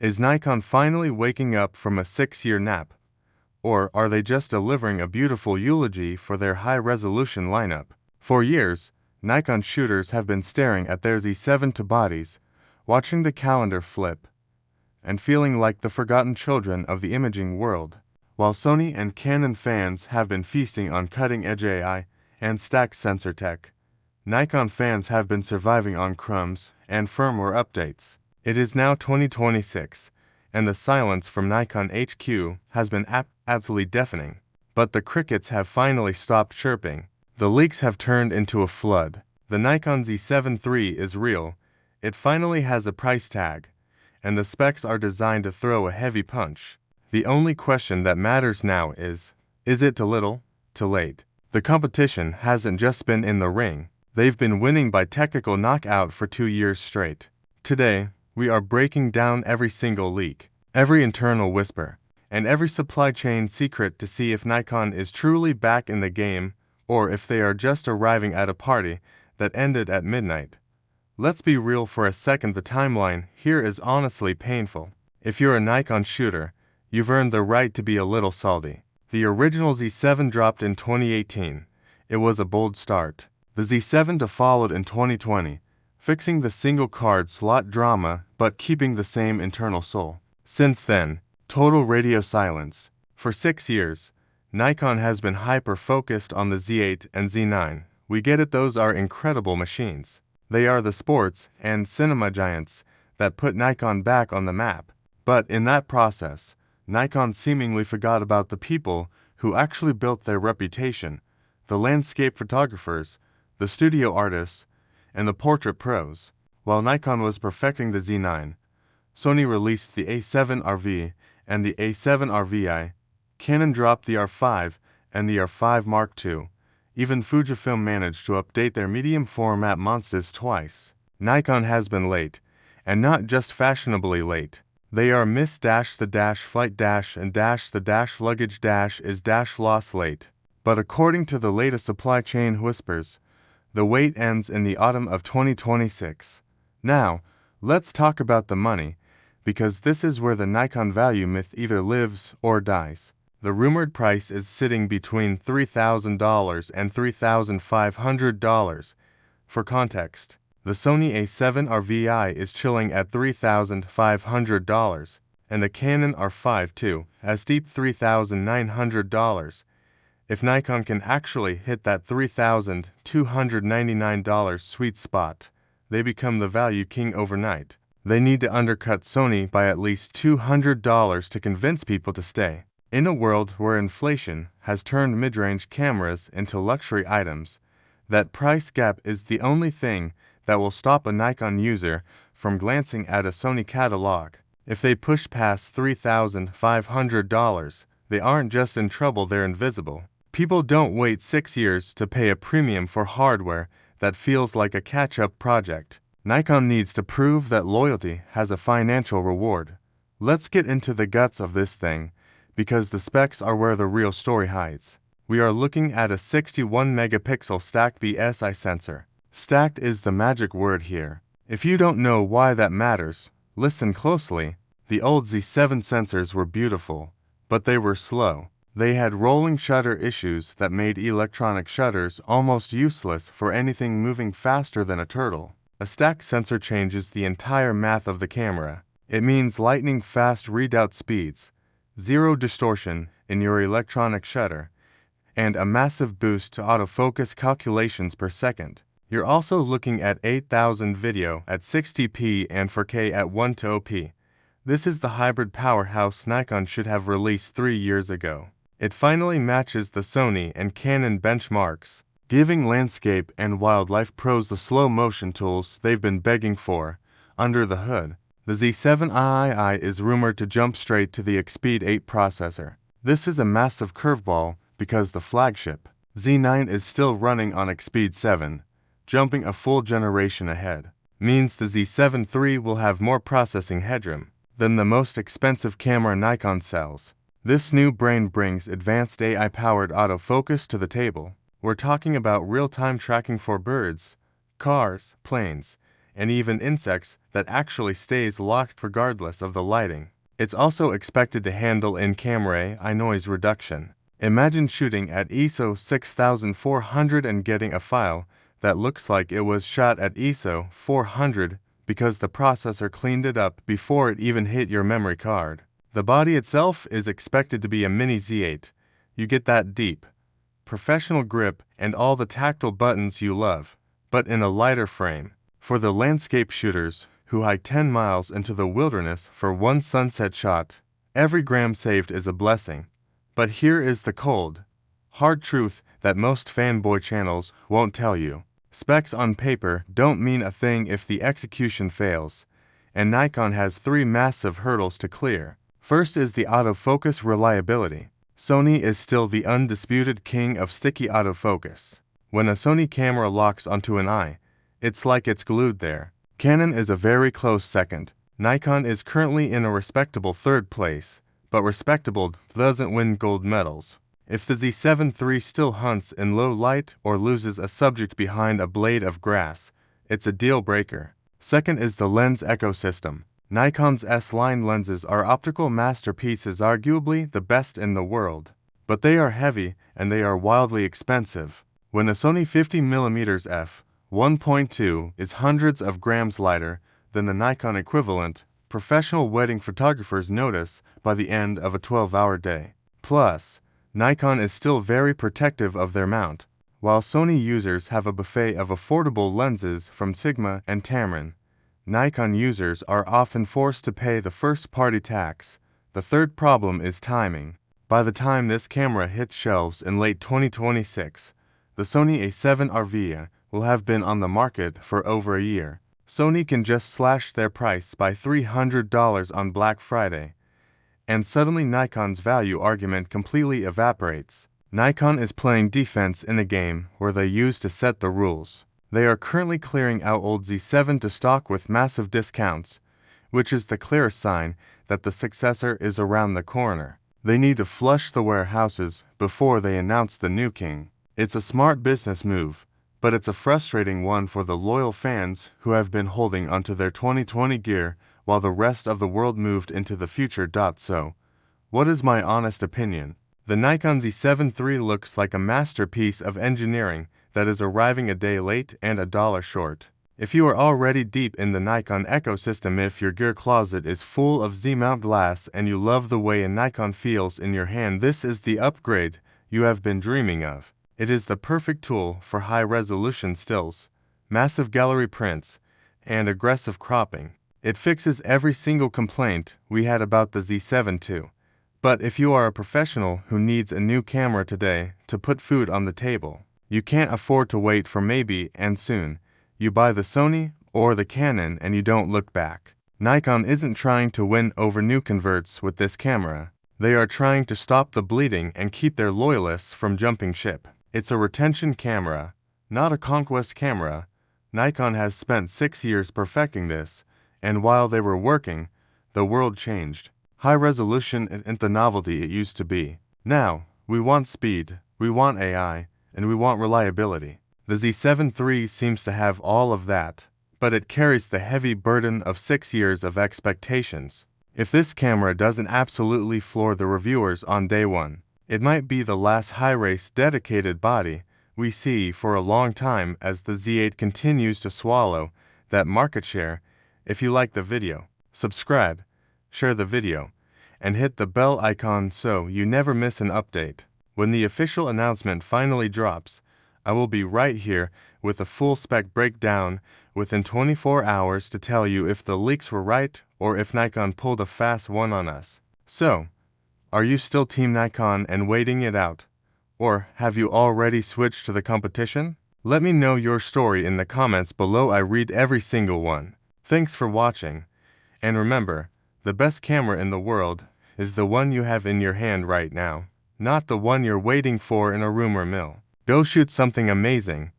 Is Nikon finally waking up from a 6-year nap? Or are they just delivering a beautiful eulogy for their high-resolution lineup? For years, Nikon shooters have been staring at their Z7 II bodies, watching the calendar flip, and feeling like the forgotten children of the imaging world. While Sony and Canon fans have been feasting on cutting-edge AI and stacked sensor tech, Nikon fans have been surviving on crumbs and firmware updates. It is now 2026, and the silence from Nikon HQ has been absolutely deafening. But the crickets have finally stopped chirping. The leaks have turned into a flood. The Nikon Z7 III is real. It finally has a price tag, and the specs are designed to throw a heavy punch. The only question that matters now is it too little, too late? The competition hasn't just been in the ring. They've been winning by technical knockout for 2 years straight. Today, we are breaking down every single leak, every internal whisper, and every supply chain secret to see if Nikon is truly back in the game or if they are just arriving at a party that ended at midnight. Let's be real for a second. The timeline here is honestly painful. If you're a Nikon shooter, you've earned the right to be a little salty. The original Z7 dropped in 2018. It was a bold start. The Z7 II followed in 2020, fixing the single card slot drama but keeping the same internal soul. Since then, total radio silence. For 6 years, Nikon has been hyper-focused on the Z8 and Z9. We get it, those are incredible machines. They are the sports and cinema giants that put Nikon back on the map. But in that process, Nikon seemingly forgot about the people who actually built their reputation, the landscape photographers, the studio artists, and the portrait pros. While Nikon was perfecting the Z9, Sony released the A7 RV and the A7 RVI, Canon dropped the R5 and the R5 Mark II. Even Fujifilm managed to update their medium format monsters twice. Nikon has been late, and not just fashionably late. They are miss dash the dash flight dash and dash the dash luggage dash is dash loss late. But according to the latest supply chain whispers, the wait ends in the autumn of 2026. Now, let's talk about the money, because this is where the Nikon value myth either lives or dies. The rumored price is sitting between $3,000 and $3,500. For context, the Sony A7 RVI is chilling at $3,500, and the Canon R5 II has deep $3,900. If Nikon can actually hit that $3,299 sweet spot, they become the value king overnight. They need to undercut Sony by at least $200 to convince people to stay. In a world where inflation has turned mid-range cameras into luxury items, that price gap is the only thing that will stop a Nikon user from glancing at a Sony catalog. If they push past $3,500, they aren't just in trouble, they're invisible. People don't wait 6 years to pay a premium for hardware that feels like a catch-up project. Nikon needs to prove that loyalty has a financial reward. Let's get into the guts of this thing, because the specs are where the real story hides. We are looking at a 61 megapixel stacked BSI sensor. Stacked is the magic word here. If you don't know why that matters, listen closely. The old Z7 sensors were beautiful, but they were slow. They had rolling shutter issues that made electronic shutters almost useless for anything moving faster than a turtle. A stacked sensor changes the entire math of the camera. It means lightning-fast readout speeds, zero distortion in your electronic shutter, and a massive boost to autofocus calculations per second. You're also looking at 8,000 video at 60p and 4K at 1:0p. This is the hybrid powerhouse Nikon should have released 3 years ago. It finally matches the Sony and Canon benchmarks, giving landscape and wildlife pros the slow motion tools they've been begging for. Under the hood, the Z7 III is rumored to jump straight to the Expeed 8 processor. This is a massive curveball because the flagship Z9 is still running on Expeed 7, jumping a full generation ahead. Means the Z7 III will have more processing headroom than the most expensive camera Nikon sells. This new brain brings advanced AI-powered autofocus to the table. We're talking about real-time tracking for birds, cars, planes, and even insects that actually stays locked regardless of the lighting. It's also expected to handle in-camera AI noise reduction. Imagine shooting at ISO 6400 and getting a file that looks like it was shot at ISO 400 because the processor cleaned it up before it even hit your memory card. The body itself is expected to be a mini Z8. You get that deep, professional grip and all the tactile buttons you love, but in a lighter frame. For the landscape shooters who hike 10 miles into the wilderness for one sunset shot, every gram saved is a blessing. But here is the cold, hard truth that most fanboy channels won't tell you. Specs on paper don't mean a thing if the execution fails, and Nikon has 3 massive hurdles to clear. First is the autofocus reliability. Sony is still the undisputed king of sticky autofocus. When a Sony camera locks onto an eye, it's like it's glued there. Canon is a very close second. Nikon is currently in a respectable third place, but respectable doesn't win gold medals. If the Z7 III still hunts in low light or loses a subject behind a blade of grass, it's a deal breaker. Second is the lens ecosystem. Nikon's S-line lenses are optical masterpieces, arguably the best in the world. But they are heavy and they are wildly expensive. When a Sony 50mm f1.2 is hundreds of grams lighter than the Nikon equivalent, professional wedding photographers notice by the end of a 12-hour day. Plus, Nikon is still very protective of their mount. While Sony users have a buffet of affordable lenses from Sigma and Tamron, Nikon users are often forced to pay the first-party tax. The third problem is timing. By the time this camera hits shelves in late 2026, the Sony A7 III will have been on the market for over a year. Sony can just slash their price by $300 on Black Friday, and suddenly Nikon's value argument completely evaporates. Nikon is playing defense in a game where they used to set the rules. They are currently clearing out old Z7 to stock with massive discounts, which is the clearest sign that the successor is around the corner. They need to flush the warehouses before they announce the new king. It's a smart business move, but it's a frustrating one for the loyal fans who have been holding onto their 2020 gear while the rest of the world moved into the future. So, what is my honest opinion? The Nikon Z7 III looks like a masterpiece of engineering that is arriving a day late and a dollar short. If you are already deep in the Nikon ecosystem, if your gear closet is full of Z-mount glass and you love the way a Nikon feels in your hand, this is the upgrade you have been dreaming of. It is the perfect tool for high-resolution stills, massive gallery prints, and aggressive cropping. It fixes every single complaint we had about the Z7 II. But if you are a professional who needs a new camera today to put food on the table, you can't afford to wait for maybe and soon. You buy the Sony or the Canon and you don't look back. Nikon isn't trying to win over new converts with this camera. They are trying to stop the bleeding and keep their loyalists from jumping ship. It's a retention camera, not a conquest camera. Nikon has spent 6 years perfecting this, and while they were working, the world changed. High resolution isn't the novelty it used to be. Now, we want speed, we want AI, and we want reliability. The Z7 III seems to have all of that, but it carries the heavy burden of 6 years of expectations. If this camera doesn't absolutely floor the reviewers on day one, it might be the last high-race dedicated body we see for a long time as the Z8 continues to swallow that market share. If you like the video, subscribe, share the video, and hit the bell icon so you never miss an update. When the official announcement finally drops, I will be right here with a full spec breakdown within 24 hours to tell you if the leaks were right or if Nikon pulled a fast one on us. So, are you still Team Nikon and waiting it out? Or have you already switched to the competition? Let me know your story in the comments below. I read every single one. Thanks for watching. And remember, the best camera in the world is the one you have in your hand right now, not the one you're waiting for in a rumor mill. Go shoot something amazing